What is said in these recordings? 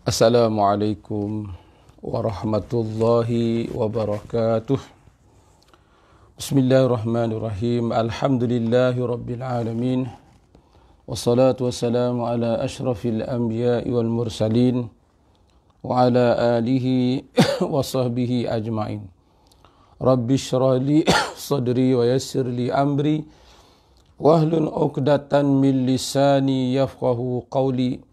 Assalamualaikum warahmatullahi wabarakatuh. Bismillahirrahmanirrahim. Alhamdulillahi rabbil alamin. Wassalatu wassalamu ala ashrafil anbiya'i wal mursalin wa ala alihi wa sahbihi ajma'in. Rabbi shrah li sadri wa yassir li amri wahlul 'uqdatan min lisani yafqahu qawli.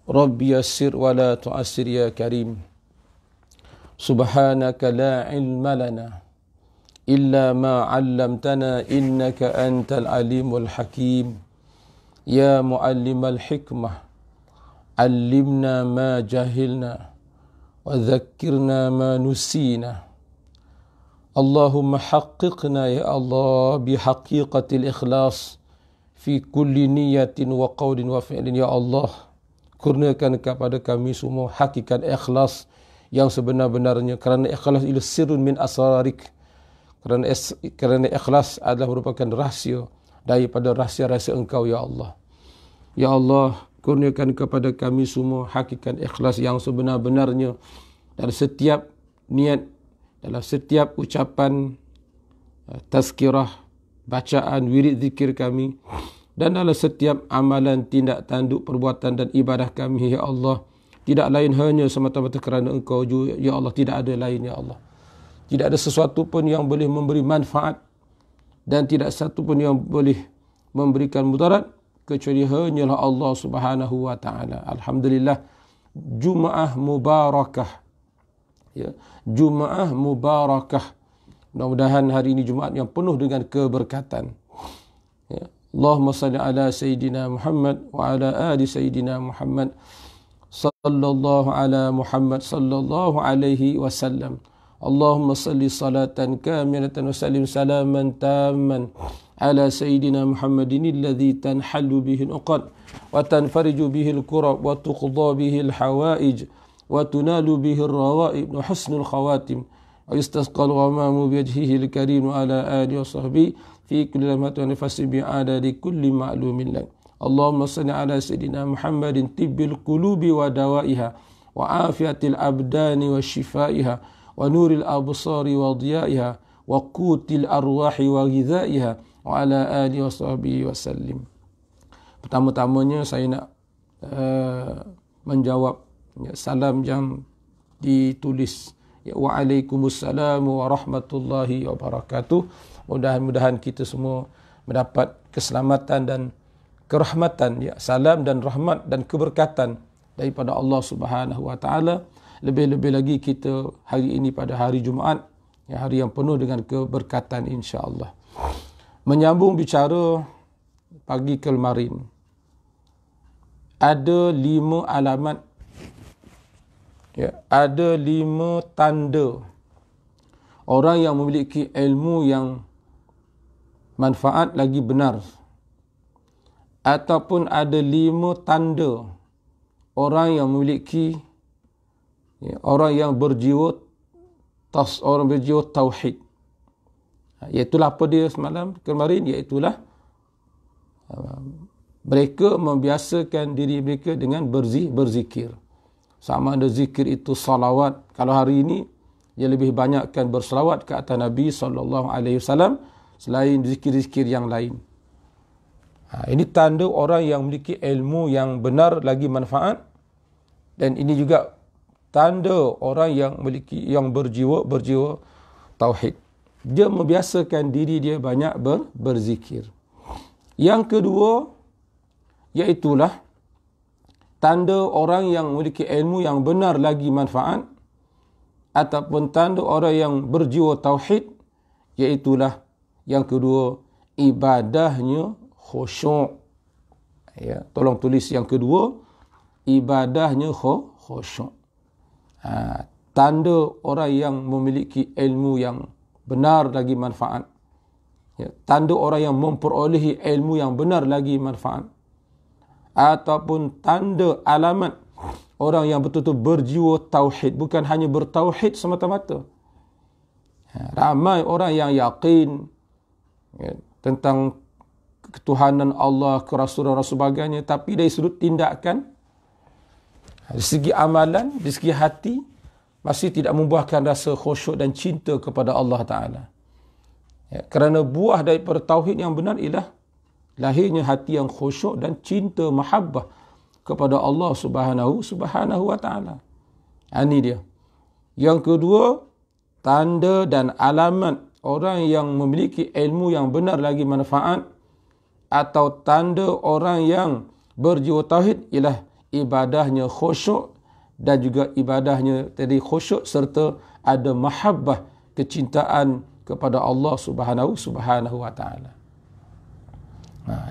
Rabbi yassir wa la tu'assir ya karim. Subhanaka la ilma lana illa ma 'allamtana innaka antal alimul hakim. Ya muallimal hikmah 'allimna ma jahilna wa dhakkirna ma nusina. Allahumma haqqiqna ya Allah bihaqiqatil ikhlas fi kulli niyatin wa qawlin wa fi'lin ya Allah. Kurniakan kepada kami semua hakikat ikhlas yang sebenar-benarnya, kerana ikhlas itu sirrun min asrarik. Kerana ikhlas adalah merupakan rahsia daripada rahsia-rahsia Engkau ya Allah. Ya Allah, kurniakan kepada kami semua hakikat ikhlas yang sebenar-benarnya dalam setiap niat, dalam setiap ucapan, tazkirah, bacaan, wirid zikir kami, dan dalam setiap amalan, tindak tanduk, perbuatan dan ibadah kami ya Allah. Tidak lain hanya semata-mata kerana Engkau ya Allah, tidak ada lain ya Allah. Tidak ada sesuatu pun yang boleh memberi manfaat dan tidak satu pun yang boleh memberikan mudarat kecuali hanyalah Allah Subhanahu wa taala. Alhamdulillah, Jumaah mubarakah. Ya, Jumaah mubarakah. Mudah-mudahan hari ini Jumaat yang penuh dengan keberkatan. Ya. Allahumma salli ala Sayyidina Muhammad wa ala ali Sayyidina Muhammad sallallahu ala Muhammad sallallahu alaihi wasallam. Allahumma salli salatan kamilatan wa sallim salaman tamman ala Sayyidina Muhammadin alladhi tanhallu bihi al-uqad wa tanfariju bihi al-kurab wa tuqda bihi al-hawaij wa tunalu bihi al-rawa'ib wa husnul khawatim wa yustasqa al-ghamamu biwajhihi al-karim wa ala alihi wa sahbihi fi kulli lamhatin wa nafasin bi'adadi kulli ma'lumin lak. Allahumma salli ala Sayyidina Muhammadin tibbil qulubi wa dawaiha wa afiatil abdani wa shifaiha wa nuril absari wa diyaiha wa qutil arwahi wa ghidhaiha wa ala alihi wa sahbihi wa sallim. Pertama-tamanya saya nak menjawab salam yang ditulis. Waalaikumsalam warahmatullahi wabarakatuh. Mudah-mudahan kita semua mendapat keselamatan dan kerahmatan, ya, salam dan rahmat dan keberkatan daripada Allah Subhanahu wa taala. Lebih-lebih lagi kita hari ini pada hari Jumaat, ya, hari yang penuh dengan keberkatan insya-Allah. Menyambung bicara pagi kemarin, ada 5 alamat, ya, ada 5 tanda orang yang memiliki ilmu yang manfaat lagi benar, ataupun ada 5 tanda orang yang memiliki, ya, orang yang berjiwa tauhid. Iaitulah apa dia semalam kemarin, iaitulah mereka membiasakan diri mereka dengan berzikir. Sama ada zikir itu salawat. Kalau hari ini dia lebih banyakkan berselawat ke atas Nabi SAW selain zikir-zikir yang lain. Ini tanda orang yang memiliki ilmu yang benar lagi manfaat, dan ini juga tanda orang yang memiliki, yang berjiwa tauhid. Dia membiasakan diri dia banyak berzikir. Yang kedua, iaitulah tanda orang yang memiliki ilmu yang benar lagi manfaat, ataupun tanda orang yang berjiwa tauhid, iaitulah yang kedua, ibadahnya khusyuk. Ya, tolong tulis yang kedua, ibadahnya khusyuk. Tanda orang yang memiliki ilmu yang benar lagi manfaat. Ya, tanda orang yang memperolehi ilmu yang benar lagi manfaat. Ataupun tanda alamat orang yang betul-betul berjiwa tauhid, bukan hanya bertauhid semata-mata. Ramai orang yang yakin, ya, tentang ketuhanan Allah, kerasulan dan sebagainya, tapi dari sudut tindakan Dari segi amalan, dari segi hati, masih tidak membuahkan rasa khusyuk dan cinta kepada Allah Ta'ala. Ya, kerana buah daripada tauhid yang benar ialah lahirnya hati yang khusyuk dan cinta mahabbah kepada Allah Subhanahu wa Ta'ala. Ini dia. Yang kedua, tanda dan alamat orang yang memiliki ilmu yang benar lagi manfaat, atau tanda orang yang berjiwa tauhid ialah ibadahnya khusyuk, dan juga ibadahnya tadi khusyuk serta ada mahabbah, kecintaan kepada Allah Subhanahu wa Ta'ala.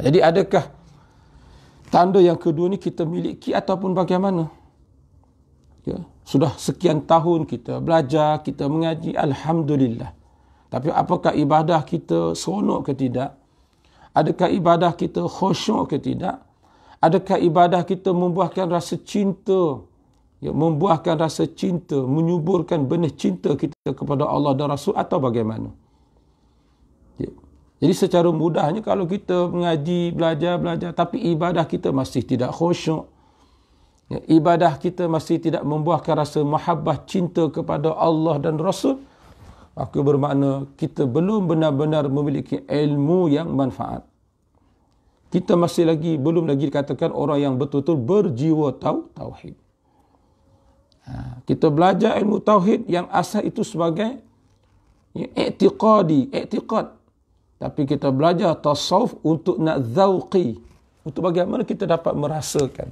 Jadi adakah tanda yang kedua ni kita miliki ataupun bagaimana? Ya, sudah sekian tahun kita belajar, kita mengaji, alhamdulillah. Tapi apakah ibadah kita seronok ke tidak? Adakah ibadah kita khusyuk ke tidak? Adakah ibadah kita membuahkan rasa cinta? Ya, membuahkan rasa cinta, menyuburkan benih cinta kita kepada Allah dan Rasul, atau bagaimana? Ya. Jadi secara mudahnya kalau kita mengaji, belajar, tapi ibadah kita masih tidak khusyuk, ya, ibadah kita masih tidak membuahkan rasa mahabbah cinta kepada Allah dan Rasul, maka bermakna kita belum benar-benar memiliki ilmu yang manfaat. Kita masih belum lagi dikatakan orang yang betul-betul berjiwa tauhid. Kita belajar ilmu tauhid yang asal itu sebagai i'tiqad. Tapi kita belajar tasawuf untuk nak zauqi, untuk bagaimana kita dapat merasakan,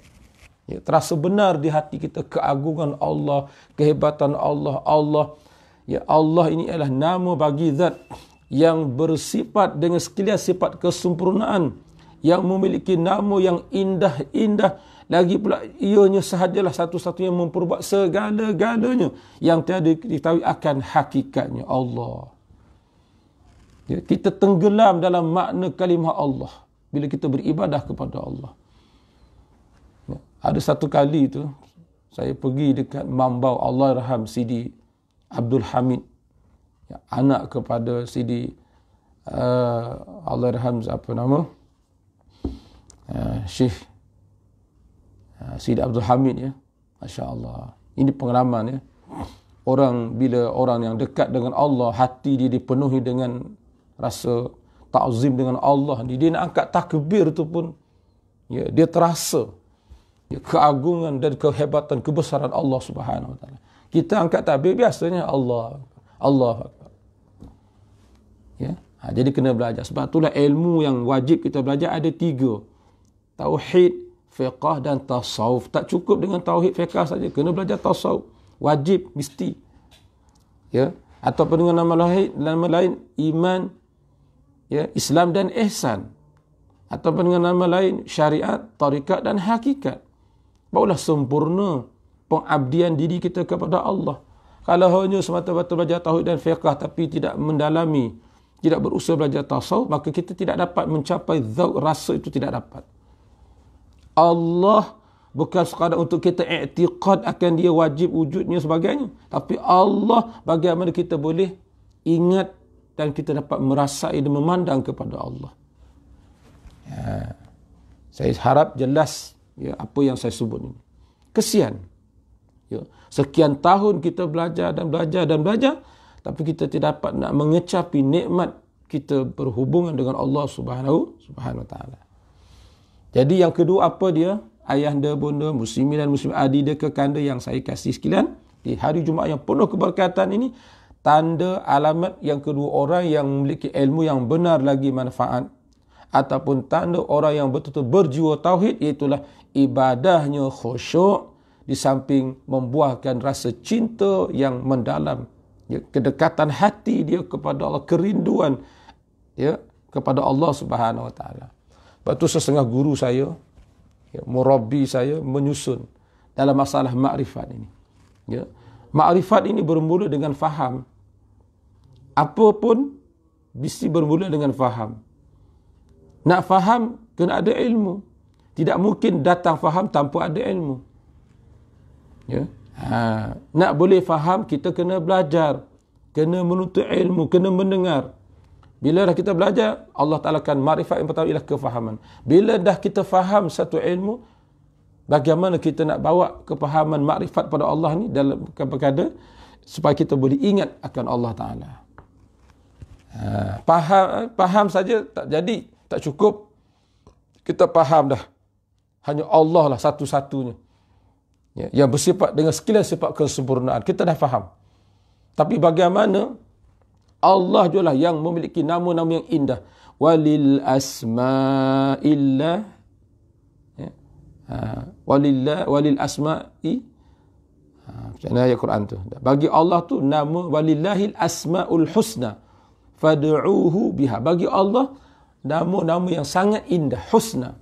ya, terasa benar di hati kita keagungan Allah, kehebatan Allah. Ya, Allah ini adalah nama bagi zat yang bersifat dengan sekalian sifat kesempurnaan, yang memiliki nama yang indah-indah, lagi pula ianya sahajalah satu-satunya memperbuat segala-galanya yang tiada diketahui akan hakikatnya Allah. Ya, kita tenggelam dalam makna kalimah Allah bila kita beribadah kepada Allah. Ya, ada satu kali tu saya pergi dekat Mambau, Allahyarham Sidi Abdul Hamid, ya, anak kepada Sidi Allahyarham Syekh Sidi Abdul Hamid, ya. Masya Allah. Ini pengalaman, ya. Bila orang yang dekat dengan Allah, hati dia dipenuhi dengan rasa ta'zim dengan Allah, dia nak angkat takbir tu pun, ya, dia terasa, ya, keagungan dan kehebatan kebesaran Allah Subhanahu wa Ta'ala. Kita angkat takbir biasanya Allah Akbar. Ya. Jadi kena belajar. Sebab itulah ilmu yang wajib kita belajar ada 3. Tauhid, fiqh dan tasawuf. Tak cukup dengan tauhid, fiqh saja. Kena belajar tasawuf. Wajib, mesti. Ya. Ataupun dengan nama lain iman, ya, Islam dan ihsan. Ataupun dengan nama lain syariat, tarikat dan hakikat. Barulah sempurna pengabdian diri kita kepada Allah. Kalau hanya semata-mata belajar tauhid dan fiqh tapi tidak mendalami, tidak berusaha belajar tasawuf, maka kita tidak dapat mencapai zauq, rasa itu tidak dapat. Allah bukan sekadar untuk kita i'tiqad akan dia wajib wujudnya sebagainya, tapi Allah bagaimana kita boleh ingat dan kita dapat merasai dan memandang kepada Allah. Ya. Saya harap jelas, ya, apa yang saya sebut ini. Kesian. Ya. Sekian tahun kita belajar, tapi kita tidak dapat nak mengecapi nikmat kita berhubungan dengan Allah Subhanahu wa Ta'ala. Jadi yang kedua apa dia? Ayahanda, bunda, muslimin dan muslim, adik kekanda yang saya kasih sekalian, di hari Jumaat yang penuh keberkatan ini, tanda alamat yang kedua orang yang memiliki ilmu yang benar lagi manfaat, ataupun tanda orang yang betul-betul berjiwa tauhid, iaitulah ibadahnya khusyuk, di samping membuahkan rasa cinta yang mendalam, ya, kedekatan hati dia kepada Allah, kerinduan, ya, kepada Allah Subhanahu wa Ta'ala. Sebab tu setengah guru saya, ya, murabbi saya menyusun dalam masalah makrifat ini. Ya. Makrifat ini bermula dengan faham. Apa pun mesti bermula dengan faham. Nak faham kena ada ilmu. Tidak mungkin datang faham tanpa ada ilmu. Ya. Nak boleh faham kita kena belajar, kena menuntut ilmu, kena mendengar. Bila dah kita belajar, Allah Ta'ala akan makrifat yang pertama ialah kefahaman. Bila dah kita faham satu ilmu, bagaimana kita nak bawa kepahaman makrifat pada Allah ni dalam perkara supaya kita boleh ingat akan Allah Ta'ala. Faham saja tak jadi, tak cukup. Kita faham dah. Hanya Allah lah satu-satunya, yang bersifat dengan sekalian sifat kesempurnaan. Kita dah faham. Tapi bagaimana Allah jualah yang memiliki nama-nama yang indah. Walil asma'illah, walil asma'i, macam mana ayat Quran tu? Bagi Allah tu nama, walillahil asma'ul husna fad'uuhu biha. Bagi Allah nama-nama yang sangat indah, husna.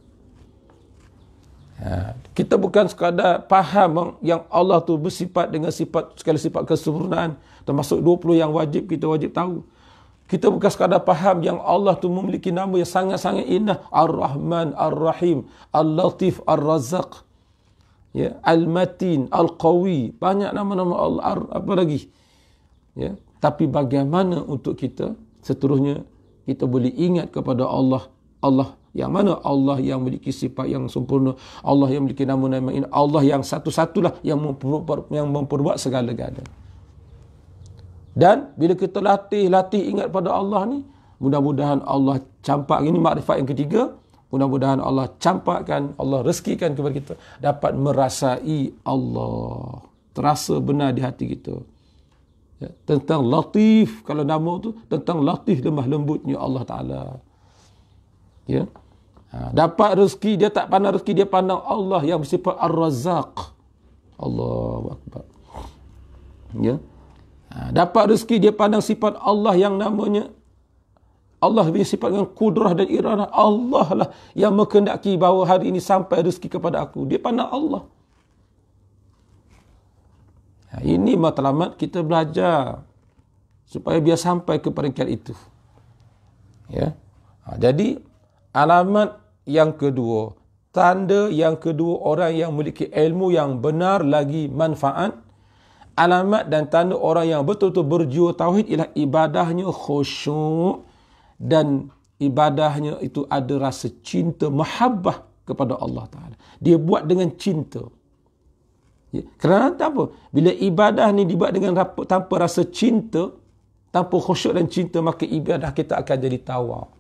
Kita bukan sekadar faham yang Allah tu bersifat dengan segala sifat kesempurnaan, termasuk 20 yang wajib kita wajib tahu. Kita bukan sekadar faham yang Allah tu memiliki nama yang sangat-sangat indah, Ar-Rahman, Ar-Rahim, Al-Latif, Ar-Razzaq, Al-Matin, Al-Qawi. Banyak nama-nama Allah. Apa lagi? Tapi bagaimana untuk kita seterusnya kita boleh ingat kepada Allah yang mana? Allah yang memiliki sifat yang sempurna, Allah yang memiliki nama-nama indah, Allah yang satu-satulah yang memperbuat segala-galanya. Dan bila kita latih ingat pada Allah ni, mudah-mudahan Allah campak, ini makrifat yang ketiga, mudah-mudahan Allah campakkan, Allah rezekikan kepada kita dapat merasai Allah, terasa benar di hati kita. Tentang Latif, kalau nama tu tentang Latif, lemah lembutnya Allah Ta'ala. Dapat rezeki, dia tak pandang rezeki, dia pandang Allah yang bersifat Ar-Razzaq. Allahu Akbar. Dapat rezeki, dia pandang sifat Allah yang namanya Allah punya sifat dengan kudrah dan iradah. Allah lah yang menghendaki bahawa hari ini sampai rezeki kepada aku. Dia pandang Allah. Ini matlamat kita belajar supaya biar sampai ke peringkat itu. Jadi alamat yang kedua, tanda yang kedua orang yang memiliki ilmu yang benar lagi manfaat, alamat dan tanda orang yang betul-betul berjiwa tauhid ialah ibadahnya khusyuk dan ibadahnya itu ada rasa cinta, mahabbah kepada Allah Ta'ala. Dia buat dengan cinta. Kerana apa? Bila ibadah ni dibuat dengan tanpa rasa cinta, tanpa khusyuk dan cinta, maka ibadah kita akan jadi tawau.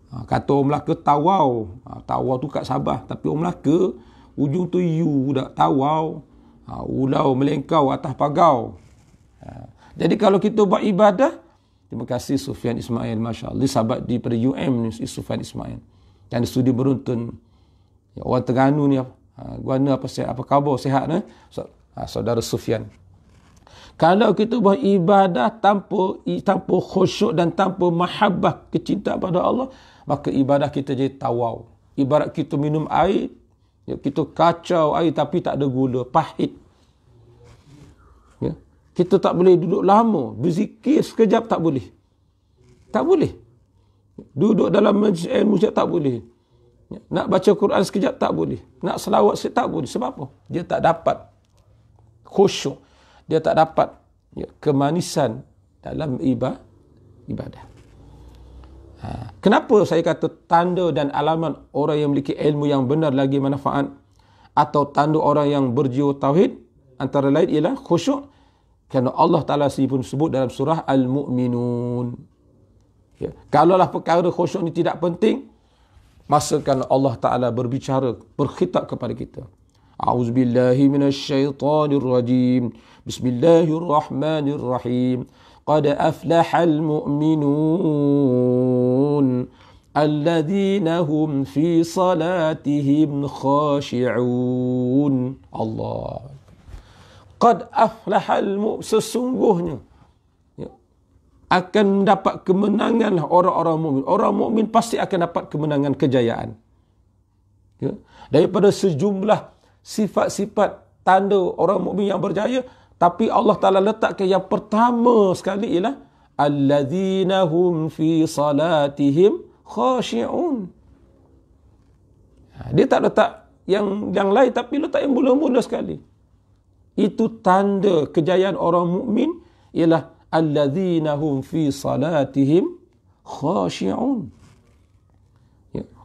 Kata orang Melaka tawau. Tawau tu kat Sabah. Tapi orang Melaka, ujung tu you dah tawau. Ulau melengkau atas pagau. Jadi kalau kita buat ibadah, terima kasih Sufyan Ismail, Masya Allah. Dia sahabat daripada UM ni, Sufyan Ismail. Yang di studi beruntun. Orang Terengganu ni, guana apa khabar, sihat ni? Saudara Sufyan. Kalau kita buat ibadah tanpa khusyuk dan tanpa mahabbah, kecintaan pada Allah, maka ibadah kita jadi tawau. Ibarat kita minum air, kita kacau air tapi tak ada gula, pahit. Kita tak boleh duduk lama, berzikir sekejap tak boleh. Tak boleh. Duduk dalam majlis ilmu sekejap tak boleh. Nak baca Quran sekejap tak boleh. Nak selawat sekejap tak boleh. Sebab apa? Dia tak dapat khusyuk. Dia tak dapat kemanisan dalam ibadah. Kenapa saya kata tanda dan alamat orang yang memiliki ilmu yang benar lagi manfaat, atau tanda orang yang berjiwa tauhid antara lain ialah khusyuk? Kerana Allah Ta'ala sendiri pun sebut dalam surah Al-Mu'minun. Kalaulah perkara khusyuk ni tidak penting, masa kan Allah Ta'ala berbicara, berkhitab kepada kita. A'udzubillahi minasyaitanirrajim. Bismillahirrahmanirrahim. Qad aflahal mu'minun alladhina hum fi salatihim khashi'un. Allah. Qad aflahal mu'min, sesungguhnya akan mendapat kemenangan orang-orang mukmin. Orang mukmin pasti akan dapat kemenangan, kejayaan. Daripada sejumlah sifat-sifat tanda orang mukmin yang berjaya, tapi Allah Ta'ala letakkan yang pertama sekali ialah alladzina hum fi salatihim khashi'un. Dia tak letak yang lain, tapi letak yang mula-mula sekali. Itu tanda kejayaan orang mukmin ialah alladzina hum fi salatihim khashi'un.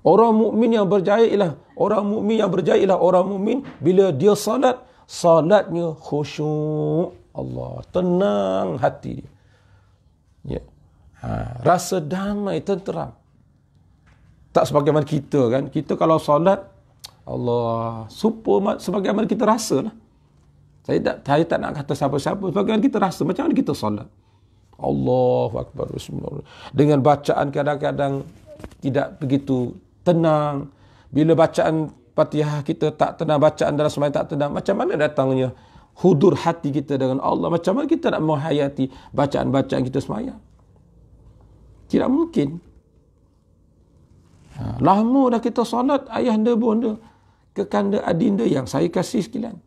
Orang mukmin yang berjaya ialah orang mukmin bila dia salatnya khusyuk. Allah, tenang hati dia. Ya. Rasa damai, tenteram. Tak sebagaimana kita kan. Kita kalau solat, Allah, sebagaimana kita rasa lah. Saya tak nak kata siapa-siapa. Sebagaimana kita rasa, macam mana kita solat. Allahu Akbar, Bismillah. Dengan bacaan kadang-kadang tidak begitu tenang. Bila bacaan Fatihah kita tak tenang, bacaan dalam sembahyang tak tenang, macam mana datangnya hudur hati kita dengan Allah? Macam mana kita nak menghayati bacaan-bacaan kita sembahyang? Tidak mungkin. Lama dah kita solat, ayahanda bonda, kekanda adinda yang saya kasih sekalian.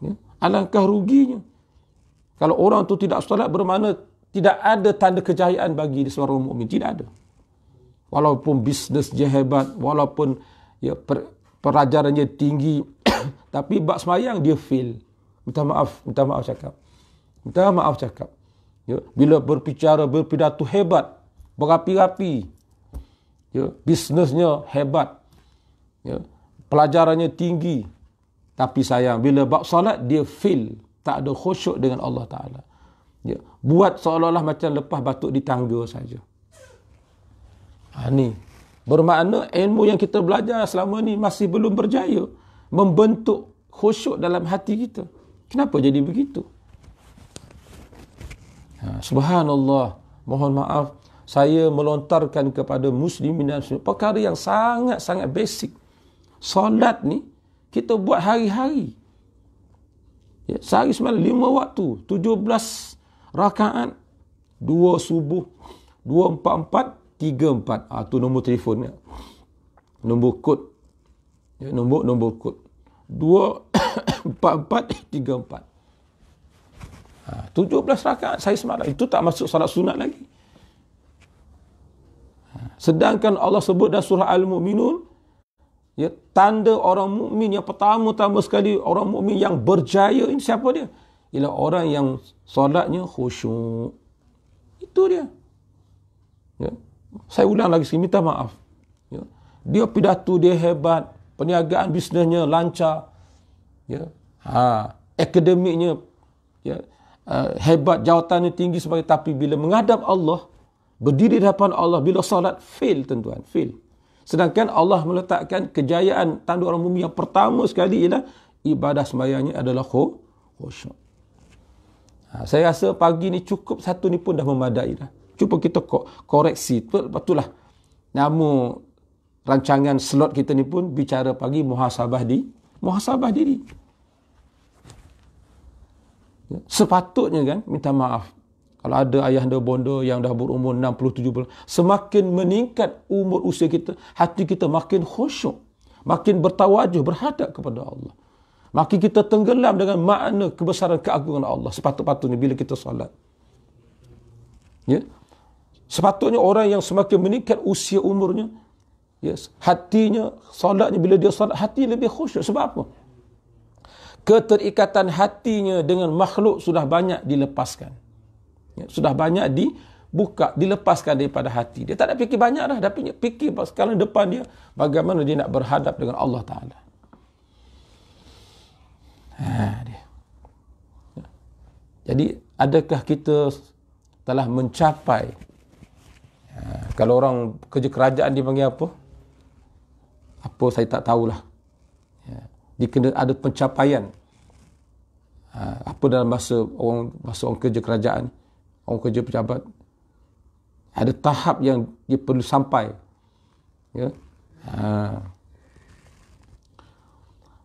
Ya? Alangkah ruginya kalau orang tu tidak solat, bermakna tidak ada tanda kejayaan bagi seorang mukmin. Tidak ada. Walaupun bisnes dia hebat, walaupun ya, pelajarannya tinggi, tapi bab sembahyang dia fail. Minta maaf cakap. Ya, bila berpidato hebat, berapi-api, ya, bisnesnya hebat, ya, pelajarannya tinggi, tapi sayang bila bab solat dia fail, tak ada khusyuk dengan Allah Ta'ala. Ya, buat seolah-olah macam lepas batuk di tangga saja. Ni bermakna ilmu yang kita belajar selama ni masih belum berjaya membentuk khusyuk dalam hati kita. Kenapa jadi begitu? Subhanallah, mohon maaf, saya melontarkan kepada muslimin dan muslimat perkara yang sangat-sangat basic. Solat ni kita buat hari-hari. Ya, sehari semalam 5 waktu, 17 rakaat, 2 subuh, 244, 34. Tu nombor telefon ya. Nombor kod. Ya, nombor kod. 244 34. 17 rakaat saya semalam. Itu tak masuk salat sunat lagi. Sedangkan Allah sebut dalam surah Al-Mu'minun, ya, tanda orang mukmin yang pertama sekali, orang mukmin yang berjaya ini siapa dia? Ialah orang yang solatnya khusyuk. Itu dia. Ya. Saya ulang lagi sekali, minta maaf. Ya. Dia pidato dia hebat, perniagaan bisnesnya lancar. Ya. Akademiknya ya, hebat, jawatannya tinggi sebagai, tapi bila menghadap Allah, berdiri di hadapan Allah, bila solat fail tuan-tuan, fail. Sedangkan Allah meletakkan kejayaan tanda orang mukmin yang pertama sekali ialah ibadah sembahyangnya adalah khusyuk. Saya rasa pagi ni cukup satu ni pun dah memadai dah. Cuba kita koreksi. Betullah nama rancangan slot kita ni pun bicara pagi muhasabah diri. Sepatutnya kan, minta maaf, kalau ada ayahanda bonda yang dah berumur 60-70, semakin meningkat umur usia kita, hati kita makin khusyuk, makin bertawajuh, berhadap kepada Allah. Makin kita tenggelam dengan makna kebesaran keagungan Allah. Sepatutnya bila kita solat. Ya? Sepatutnya orang yang semakin meningkat usia umurnya, ya, hatinya, solatnya, bila dia solat, hati lebih khusyuk. Sebab apa? Keterikatan hatinya dengan makhluk sudah banyak dilepaskan. Ya, sudah banyak dilepaskan daripada hati. Dia tak nak fikir banyak dah. Dia fikir sekarang depan dia, bagaimana dia nak berhadap dengan Allah Ta'ala. Dia. Jadi, adakah kita telah mencapai, kalau orang kerja kerajaan dipanggil apa? Apa saya tak tahulah. Dia kena ada pencapaian. Apa dalam bahasa orang kerja kerajaan, orang kerja pejabat, ada tahap yang dia perlu sampai. Ya.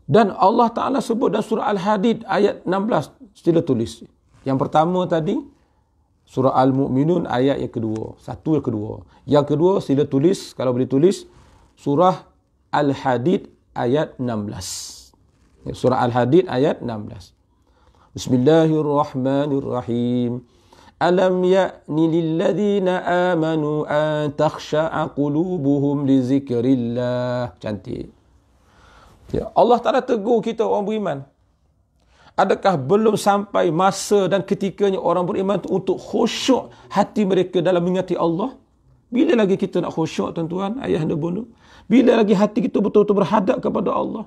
Dan Allah Ta'ala sebut dalam surah Al-Hadid ayat 16, sila tulis. Yang pertama tadi surah Al-Mu'minun ayat yang kedua. Yang kedua. Yang kedua sila tulis, kalau boleh tulis, surah Al-Hadid ayat 16. Surah Al-Hadid ayat 16. Bismillahirrahmanirrahim. Alam ya'ni lilladzina amanu an takhsha'a qulubuhum li zikrillah. Cantik. Ya, Allah Ta'ala tegur kita orang beriman. Adakah belum sampai masa dan ketikanya orang beriman untuk khusyuk hati mereka dalam mengingati Allah? Bila lagi kita nak khusyuk tuan-tuan, ayah anda bunda? Bila lagi hati kita betul-betul berhadap kepada Allah?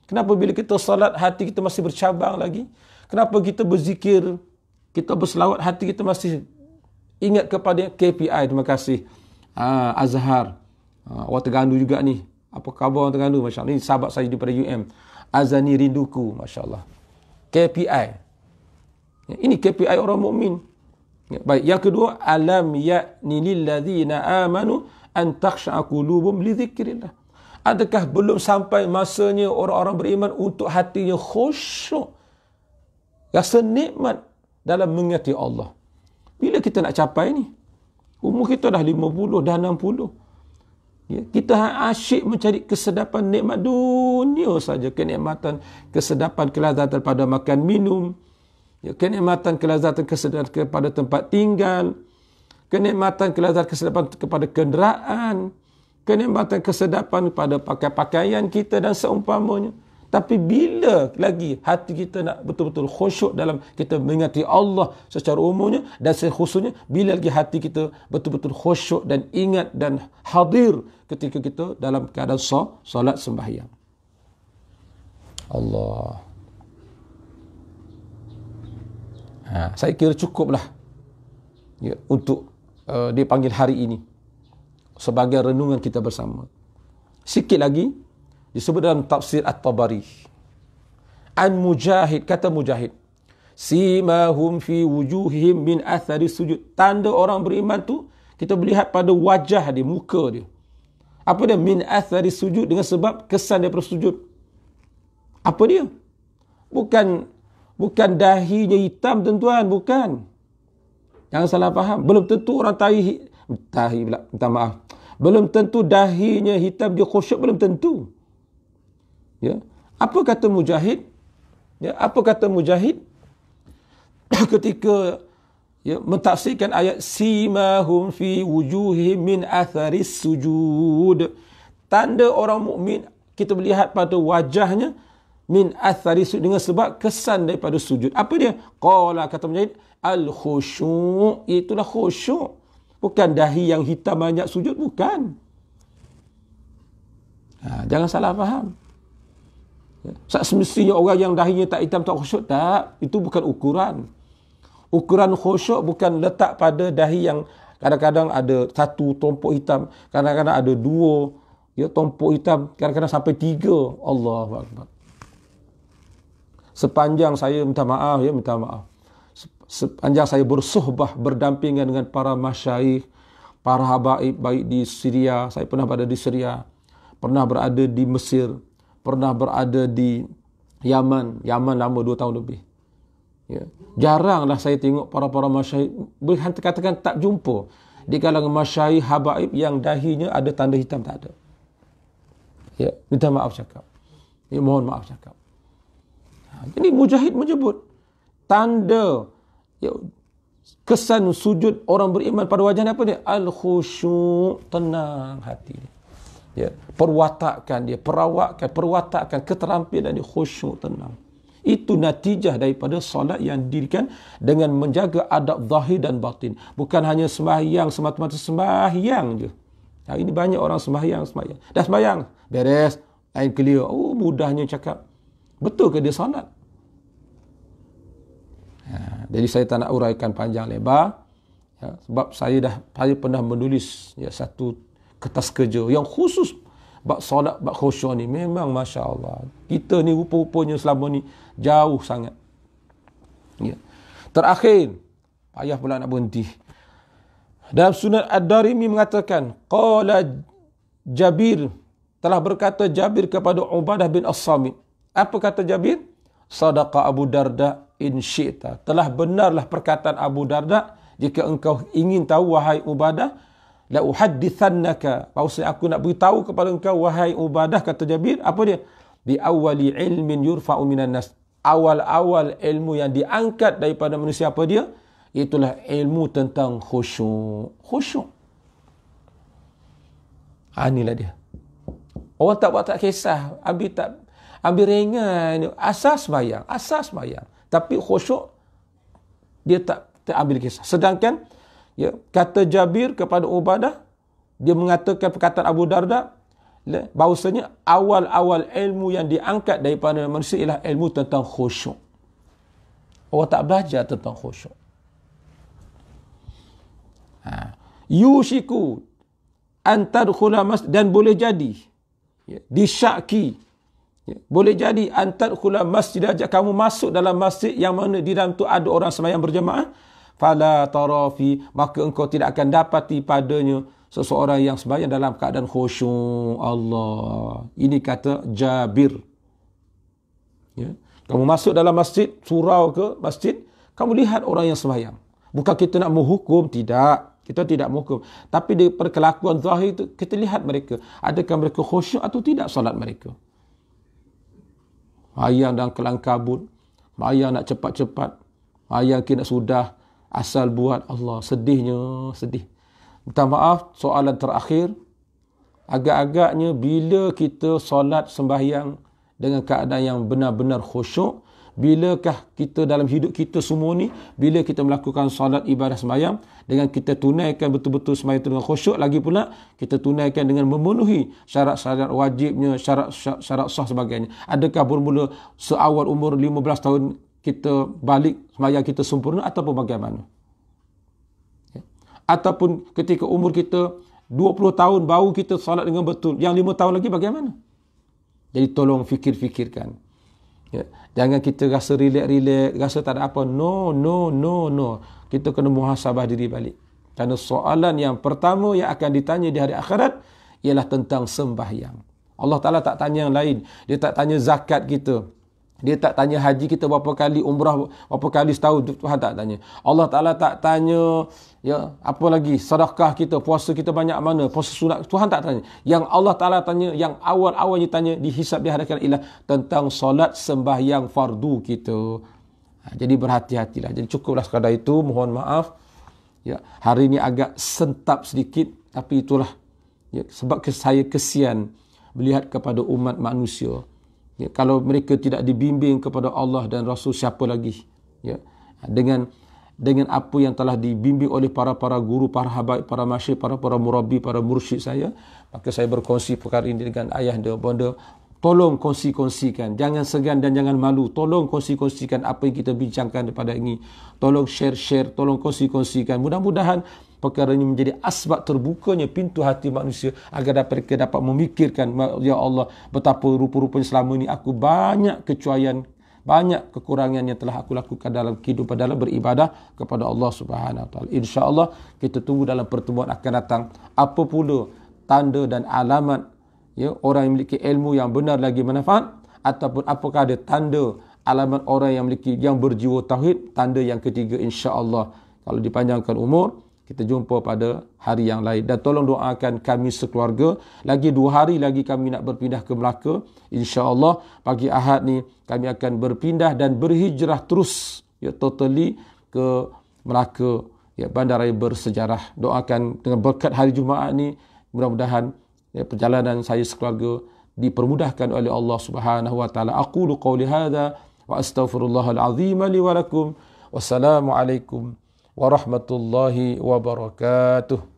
Kenapa bila kita salat, hati kita masih bercabang lagi? Kenapa kita berzikir, kita berselawat, hati kita masih ingat kepada KPI? Terima kasih Azhar. Orang Terengganu juga ni. Apa khabar orang Terengganu? Masya Allah. Ini sahabat saya daripada UM. Azani rinduku. Masya Allah. KPI. Ini KPI orang mukmin. Baik. Yang kedua, alam ya'ni lilladzina amanu an takhsha'a qulubuhum li dzikrillah. Adakah belum sampai masanya orang-orang beriman untuk hatinya khusyuk, rasa nikmat dalam mengingati Allah? Bila kita nak capai ni? Umur kita dah 50, dah 60. Ya, kita asyik mencari kesedapan nikmat dunia saja. Kenikmatan, kesedapan, kelazatan pada makan minum. Ya, kenikmatan, kelazatan, kesedapan kepada tempat tinggal. Kenikmatan, kelazatan, kesedapan kepada kenderaan. Kenikmatan, kesedapan pada pakaian kita dan seumpamanya. Tapi bila lagi hati kita nak betul-betul khusyuk dalam kita mengingati Allah secara umumnya dan khususnya, bila lagi hati kita betul-betul khusyuk dan ingat dan hadir ketika kita dalam keadaan solat sembahyang. Allah. Saya kira cukuplah ya, untuk dipanggil hari ini sebagai renungan kita bersama. Sikit lagi disebut dalam tafsir At-Tabari. An Mujahid, kata Mujahid, simahum fi wujuhihim min athari sujud. Tanda orang beriman tu kita melihat pada wajah dia, muka dia. Apa dia? Min athari sujud, dengan sebab kesan daripada sujud. Apa dia? Bukan dahinya hitam tuan-tuan, bukan. Jangan salah faham. Belum tentu orang tahi pula, minta maaf. Belum tentu dahinya hitam dia khusyuk, belum tentu. Ya. Apa kata Mujahid? Ya, apa kata Mujahid? Ketika ya, mentafsirkan ayat simahum fi wujuhihim min atharis sujud. Tanda orang mukmin kita melihat pada wajahnya min atharis sujud, dengan sebab kesan daripada sujud. Apa dia? Qala, kata Mujahid, al khusyuk, itulah khusyuk. Bukan dahi yang hitam banyak sujud, bukan. Jangan salah faham. Semestinya orang yang dahinya tak hitam tak khusyuk, tak. Itu bukan ukuran. Ukuran khusyuk bukan letak pada dahi yang kadang-kadang ada satu tompok hitam, kadang-kadang ada dua ya, tompok hitam, kadang-kadang sampai 3. Allahu Akbar. Sepanjang saya minta maaf, sepanjang saya bersuhbah, berdampingan dengan para masyayikh, para habaib, baik di Syria, saya pernah berada di Syria, pernah berada di Mesir, pernah berada di Yaman lama 2 tahun lebih. Ya. Jaranglah saya tengok para masyayikh, katakan tak jumpa di kalangan masyayikh habaib yang dahinya ada tanda hitam, tak ada. Ya, minta maaf cakap. Ya, mohon maaf cakap. Jadi Mujahid menyebut tanda ya, kesan sujud orang beriman pada wajahnya apa dia? Al-khusyuk, tenang hati dia. Ya, perwatakan dia, perwatakan keterampilan dia khusyuk, tenang. Itu natijah daripada solat yang didirikan dengan menjaga adab zahir dan batin. Bukan hanya sembahyang semata-mata sembahyang je. Ini banyak orang sembahyang. Dah sembahyang, beres, lain clear. Oh, mudahnya cakap. Betul ke dia solat? Jadi saya tak nak uraikan panjang lebar. Ya, sebab saya pernah menulis ya, satu kertas kerja yang khusus bab solat, bab khusyuk ni. Memang Masya Allah, kita ni rupa-rupanya selama ni jauh sangat. Ya. Terakhir, payah pula nak berhenti. Dalam Sunan Ad-Darimi mengatakan, qala Jabir, telah berkata Jabir kepada Ubadah bin As-Samit. Apa kata Jabir? Sadaqa Abu Darda in syi'ta. Telah benarlah perkataan Abu Darda, jika engkau ingin tahu wahai Ubadah, la uhaddithannaka, bahawasanya aku nak beritahu kepada engkau wahai Ubadah, kata Jabir, apa dia? Bi awwali ilmin yurfa'u minan nas. Awal-awal ilmu yang diangkat daripada manusia, apa dia? Itulah ilmu tentang khusyuk. Khusyuk. Inilah dia. Orang tak kisah, ambil ringan, asas sembahyang. Tapi khusyuk dia tak ambil kisah. Sedangkan ya, kata Jabir kepada Ubadah, dia mengatakan perkataan Abu Darda, bahawasanya awal-awal ilmu yang diangkat daripada manusia ialah ilmu tentang khusyuk. Orang tak belajar tentang khusyuk. Yushiku an tadkhula masjid, dan boleh jadi, disyaki, boleh jadi an tadkhula masjid, ajak kamu masuk dalam masjid yang mana di dalam tu ada orang sembahyang berjamaah, fala tarafi, maka engkau tidak akan dapati padanya seseorang yang sembahyang dalam keadaan khusyuk. Allah, ini kata Jabir. Kamu masuk dalam masjid, surau ke masjid, kamu lihat orang yang sembahyang. Bukan kita nak menghukum, tidak. Kita tidak menghukum. Tapi di perkelakuan zahir itu, kita lihat mereka. Adakah mereka khusyuk atau tidak solat mereka. Mayang dalam kelang kabut, mayang nak cepat-cepat, mayang kena sudah, asal buat. Allah, sedihnya, sedih. Minta maaf, soalan terakhir. Agak-agaknya bila kita solat sembahyang dengan keadaan yang benar-benar khusyuk, bilakah kita dalam hidup kita semua ni, bila kita melakukan solat ibadah sembahyang, dengan kita tunaikan betul-betul sembahyang itu dengan khusyuk, lagi pula kita tunaikan dengan memenuhi syarat-syarat wajibnya, syarat sah sebagainya. Adakah bermula seawal umur 15 tahun kita balik sembahyang kita sempurna ataupun bagaimana? Ataupun ketika umur kita 20 tahun baru kita solat dengan betul, yang 5 tahun lagi bagaimana? Jadi tolong fikir-fikirkan. Jangan kita rasa relax-relax, rasa tak ada apa. No. Kita kena muhasabah diri balik. Kerana soalan yang pertama yang akan ditanya di hari akhirat ialah tentang sembahyang. Allah Ta'ala tak tanya yang lain. Dia tak tanya zakat kita. Dia tak tanya haji kita berapa kali, umrah berapa kali setahun. Tuhan tak tanya. Allah Ta'ala tak tanya apa lagi, sedekah kita, puasa kita banyak mana, puasa sunat. Tuhan tak tanya. Yang Allah Ta'ala tanya, yang awal-awalnya tanya, dihisap di hadapan ialah tentang solat sembahyang fardu kita. Jadi berhati-hatilah. Jadi cukuplah sekadar itu. Mohon maaf. Hari ini agak sentap sedikit. Tapi itulah. Sebab saya kesian melihat kepada umat manusia. Kalau mereka tidak dibimbing kepada Allah dan Rasul, siapa lagi? Dengan apa yang telah dibimbing oleh para guru, para habaib, para masyayikh, para murabbi, para mursyid saya, maka saya berkongsi perkara ini dengan ayah dan bonda. Tolong kongsi-kongsikan, jangan segan dan jangan malu. Tolong kongsi-kongsikan apa yang kita bincangkan daripada ini. Tolong share, tolong kongsi-kongsikan. Mudah-mudahan perkara ini menjadi asbab terbukanya pintu hati manusia agar mereka dapat memikirkan, ya Allah, betapa rupa-rupanya selama ini aku banyak kecuaian, banyak kekurangan yang telah aku lakukan dalam kehidupan, dalam beribadah kepada Allah Subhanahu Wa Taala. Insya-Allah kita tunggu dalam pertemuan akan datang apa pula tanda dan alamat orang yang memiliki ilmu yang benar lagi manfaat, ataupun apakah ada tanda alamat orang yang memiliki, yang berjiwa tauhid. Tanda yang ketiga, insya-Allah kalau dipanjangkan umur, kita jumpa pada hari yang lain. Dan tolong doakan kami sekeluarga. Lagi 2 hari lagi kami nak berpindah ke Melaka. InsyaAllah pagi Ahad ni kami akan berpindah dan berhijrah terus totally ke Melaka, bandaraya bersejarah. Doakan dengan berkat hari Jumaat ni, mudah-mudahan perjalanan saya sekeluarga dipermudahkan oleh Allah Subhanahu Wa Taala. Aqulu qawli hadza wa astaghfirullahal azim li wa lakum. Wassalamualaikum warahmatullahi wabarakatuh.